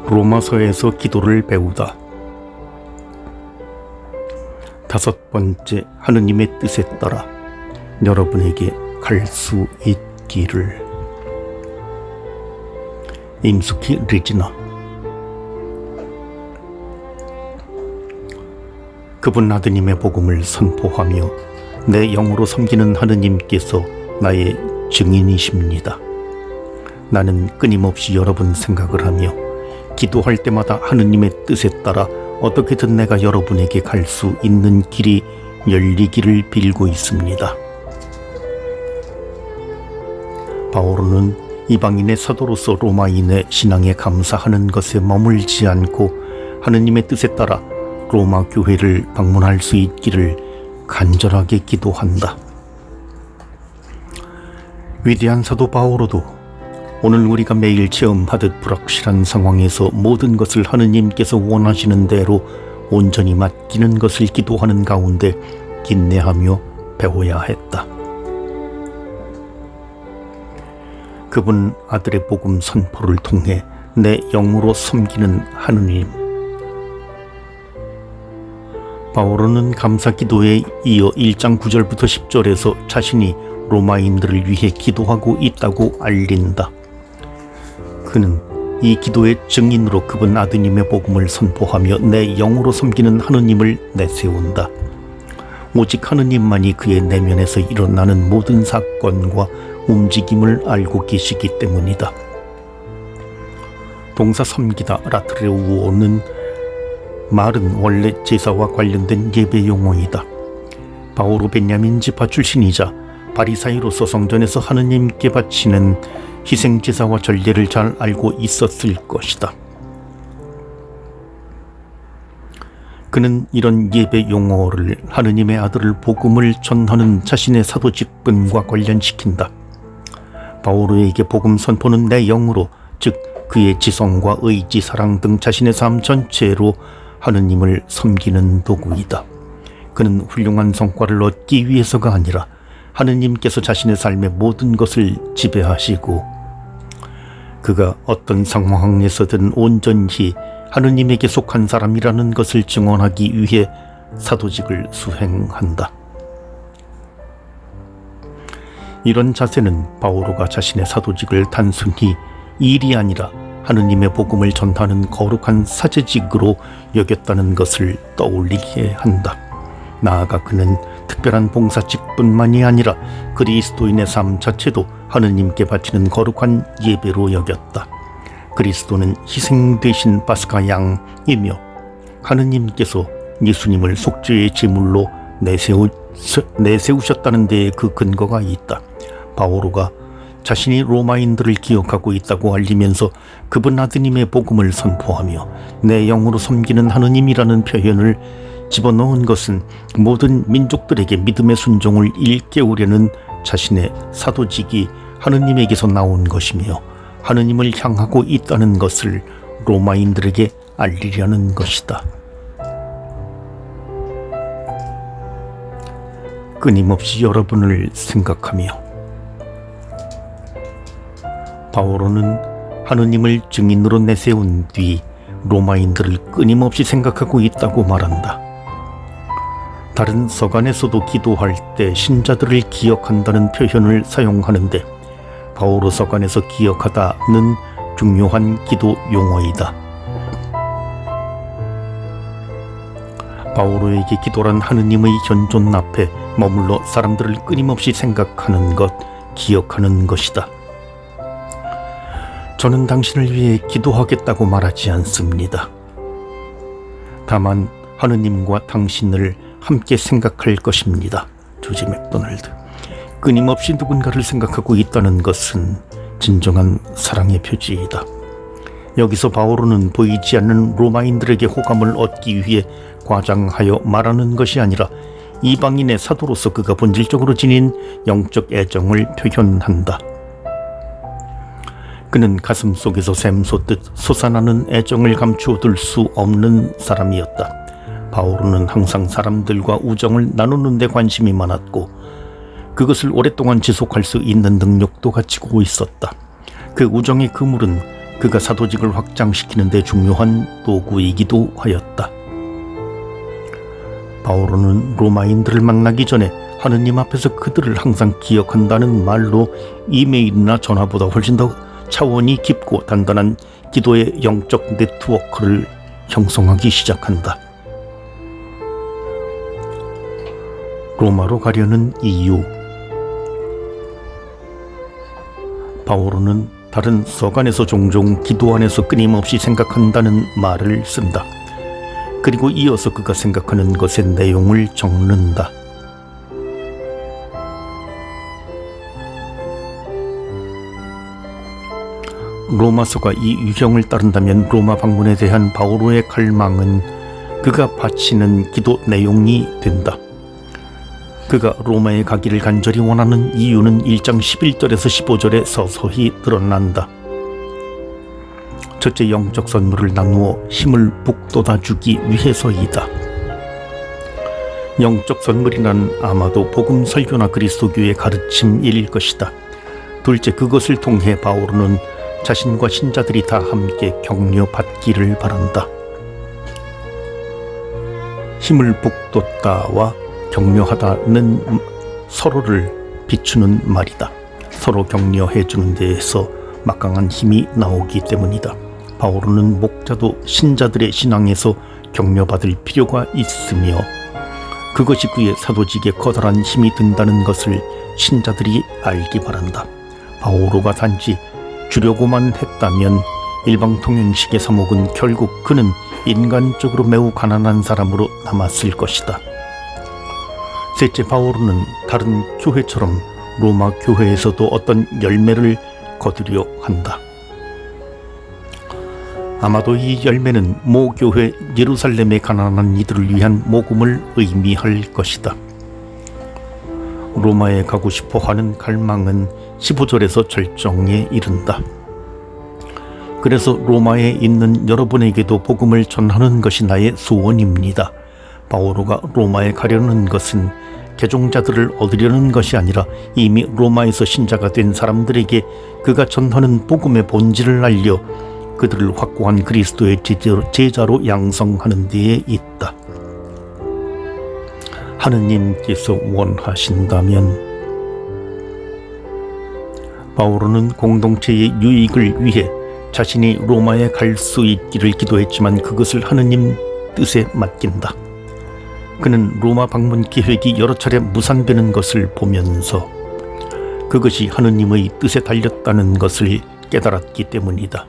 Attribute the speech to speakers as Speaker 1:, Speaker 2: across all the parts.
Speaker 1: 로마서에서 기도를 배우다. 5번째, 하느님의 뜻에 따라 여러분에게 갈 수 있기를. 임숙희 리지나. 그분 아드님의 복음을 선포하며 내 영으로 섬기는 하느님께서 나의 증인이십니다. 나는 끊임없이 여러분 생각을 하며 기도할 때마다 하느님의 뜻에 따라 어떻게든 내가 여러분에게 갈 수 있는 길이 열리기를 빌고 있습니다. 바오로는 이방인의 사도로서 로마인의 신앙에 감사하는 것에 머물지 않고 하느님의 뜻에 따라 로마 교회를 방문할 수 있기를 간절하게 기도한다. 위대한 사도 바오로도 오늘 우리가 매일 체험하듯 불확실한 상황에서 모든 것을 하느님께서 원하시는 대로 온전히 맡기는 것을 기도하는 가운데 인내하며 배워야 했다. 그분 아들의 복음 선포를 통해 내 영으로 섬기는 하느님. 바오로는 감사 기도에 이어 1장 9절부터 10절에서 자신이 로마인들을 위해 기도하고 있다고 알린다. 그는 이 기도의 증인으로 그분 아드님의 복음을 선포하며 내 영으로 섬기는 하느님을 내세운다. 오직 하느님만이 그의 내면에서 일어나는 모든 사건과 움직임을 알고 계시기 때문이다. 동사 섬기다 라트레우오는 말은 원래 제사와 관련된 예배 용어이다. 바오로 베냐민 지파 출신이자 바리사이로서 성전에서 하느님께 바치는 희생제사와 전례를 잘 알고 있었을 것이다. 그는 이런 예배 용어를 하느님의 아들을 복음을 전하는 자신의 사도 직분과 관련시킨다. 바오로에게 복음 선포는 내 영으로, 즉 그의 지성과 의지, 사랑 등 자신의 삶 전체로 하느님을 섬기는 도구이다. 그는 훌륭한 성과를 얻기 위해서가 아니라 하느님께서 자신의 삶의 모든 것을 지배하시고 그가 어떤 상황에서든 온전히 하느님에게 속한 사람이라는 것을 증언하기 위해 사도직을 수행한다. 이런 자세는 바오로가 자신의 사도직을 단순히 일이 아니라 하느님의 복음을 전하는 거룩한 사제직으로 여겼다는 것을 떠올리게 한다. 나아가 그는 특별한 봉사직뿐만이 아니라 그리스도인의 삶 자체도 하느님께 바치는 거룩한 예배로 여겼다. 그리스도는 희생 되신 파스카 양이며 하느님께서 예수님을 속죄의 제물로 내세우셨다는 데에 그 근거가 있다. 바오로가 자신이 로마인들을 기억하고 있다고 알리면서 그분 아드님의 복음을 선포하며 내 영으로 섬기는 하느님이라는 표현을 집어넣은 것은 모든 민족들에게 믿음의 순종을 일깨우려는 자신의 사도직이 하느님에게서 나온 것이며 하느님을 향하고 있다는 것을 로마인들에게 알리려는 것이다. 끊임없이 여러분을 생각하며 바오로는 하느님을 증인으로 내세운 뒤 로마인들을 끊임없이 생각하고 있다고 말한다. 다른 서간에서도 기도할 때 신자들을 기억한다는 표현을 사용하는데 바오로 서간에서 기억하다는 중요한 기도 용어이다. 바오로에게 기도란 하느님의 현존 앞에 머물러 사람들을 끊임없이 생각하는 것, 기억하는 것이다. 저는 당신을 위해 기도하겠다고 말하지 않습니다. 다만 하느님과 당신을 함께 생각할 것입니다. 조지 맥도날드. 끊임없이 누군가를 생각하고 있다는 것은 진정한 사랑의 표지이다. 여기서 바오로는 보이지 않는 로마인들에게 호감을 얻기 위해 과장하여 말하는 것이 아니라 이방인의 사도로서 그가 본질적으로 지닌 영적 애정을 표현한다. 그는 가슴 속에서 샘솟듯 솟아나는 애정을 감추어둘 수 없는 사람이었다. 바오로는 항상 사람들과 우정을 나누는 데 관심이 많았고 그것을 오랫동안 지속할 수 있는 능력도 가지고 있었다. 그 우정의 그물은 그가 사도직을 확장시키는 데 중요한 도구이기도 하였다. 바오로는 로마인들을 만나기 전에 하느님 앞에서 그들을 항상 기억한다는 말로 이메일이나 전화보다 훨씬 더 차원이 깊고 단단한 기도의 영적 네트워크를 형성하기 시작한다. 로마로 가려는 이유. 바오로는 다른 서간에서 종종 기도 안에서 끊임없이 생각한다는 말을 쓴다. 그리고 이어서 그가 생각하는 것의 내용을 적는다. 로마서가 이 유형을 따른다면 로마 방문에 대한 바오로의 갈망은 그가 바치는 기도 내용이 된다. 그가 로마에 가기를 간절히 원하는 이유는 1장 11절에서 15절에 서서히 드러난다. 첫째, 영적 선물을 나누어 힘을 북돋아주기 위해서이다. 영적 선물이란 아마도 복음 설교나 그리스도교의 가르침일 것이다. 둘째, 그것을 통해 바오로는 자신과 신자들이 다 함께 격려받기를 바란다. 힘을 북돋다와 격려하다는 서로를 비추는 말이다. 서로 격려해 주는 데에서 막강한 힘이 나오기 때문이다. 바오로는 목자도 신자들의 신앙에서 격려받을 필요가 있으며 그것이 그의 사도직에 커다란 힘이 된다는 것을 신자들이 알기 바란다. 바오로가 단지 주려고만 했다면 일방통행식의 사목은 결국 그는 인간적으로 매우 가난한 사람으로 남았을 것이다. 셋째, 바오로는 다른 교회처럼 로마 교회에서도 어떤 열매를 거두려 한다. 아마도 이 열매는 모 교회 예루살렘의 가난한 이들을 위한 모금을 의미할 것이다. 로마에 가고 싶어 하는 갈망은 15절에서 절정에 이른다. 그래서 로마에 있는 여러분에게도 복음을 전하는 것이 나의 소원입니다. 바오로가 로마에 가려는 것은 개종자들을 얻으려는 것이 아니라 이미 로마에서 신자가 된 사람들에게 그가 전하는 복음의 본질을 알려 그들을 확고한 그리스도의 제자로 양성하는 데에 있다. 하느님께서 원하신다면 바오로는 공동체의 유익을 위해 자신이 로마에 갈 수 있기를 기도했지만 그것을 하느님 뜻에 맡긴다. 그는 로마 방문 계획이 여러 차례 무산되는 것을 보면서 그것이 하느님의 뜻에 달렸다는 것을 깨달았기 때문이다.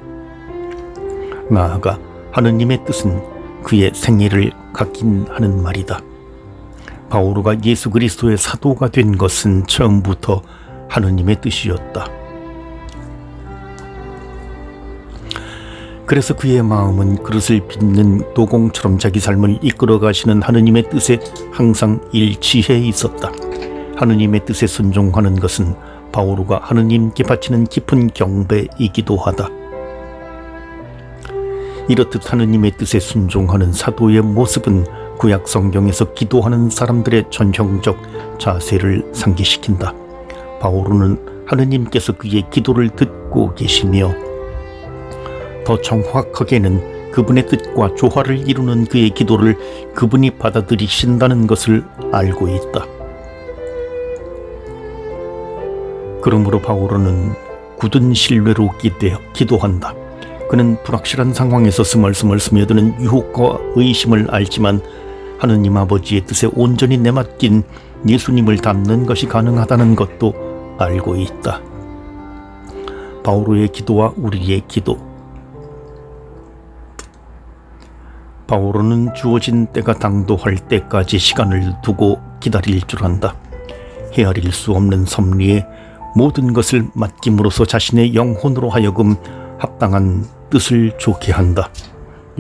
Speaker 1: 나아가 하느님의 뜻은 그의 생애를 각인하는 말이다. 바오로가 예수 그리스도의 사도가 된 것은 처음부터 하느님의 뜻이었다. 그래서 그의 마음은 그릇을 빚는 도공처럼 자기 삶을 이끌어 가시는 하느님의 뜻에 항상 일치해 있었다. 하느님의 뜻에 순종하는 것은 바오로가 하느님께 바치는 깊은 경배이기도 하다. 이렇듯 하느님의 뜻에 순종하는 사도의 모습은 구약 성경에서 기도하는 사람들의 전형적 자세를 상기시킨다. 바오로는 하느님께서 그의 기도를 듣고 계시며 더 정확하게는 그분의 뜻과 조화를 이루는 그의 기도를 그분이 받아들이신다는 것을 알고 있다. 그러므로 바오로는 굳은 신뢰로 기도한다. 그는 불확실한 상황에서 스멀스멀 스며드는 유혹과 의심을 알지만 하느님 아버지의 뜻에 온전히 내맡긴 예수님을 닮는 것이 가능하다는 것도 알고 있다. 바오로의 기도와 우리의 기도. 바오로는 주어진 때가 당도할 때까지 시간을 두고 기다릴 줄 안다. 헤아릴 수 없는 섭리에 모든 것을 맡김으로써 자신의 영혼으로 하여금 합당한 뜻을 좋게 한다.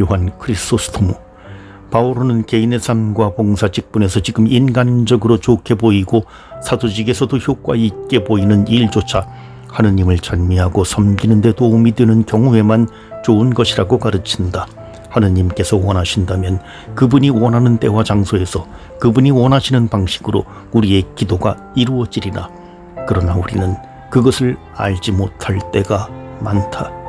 Speaker 1: 요한 크리소스토무. 바오로는 개인의 삶과 봉사 직분에서 지금 인간적으로 좋게 보이고 사도직에서도 효과 있게 보이는 일조차 하느님을 찬미하고 섬기는 데 도움이 되는 경우에만 좋은 것이라고 가르친다. 하느님께서 원하신다면 그분이 원하는 때와 장소에서 그분이 원하시는 방식으로 우리의 기도가 이루어지리라. 그러나 우리는 그것을 알지 못할 때가 많다.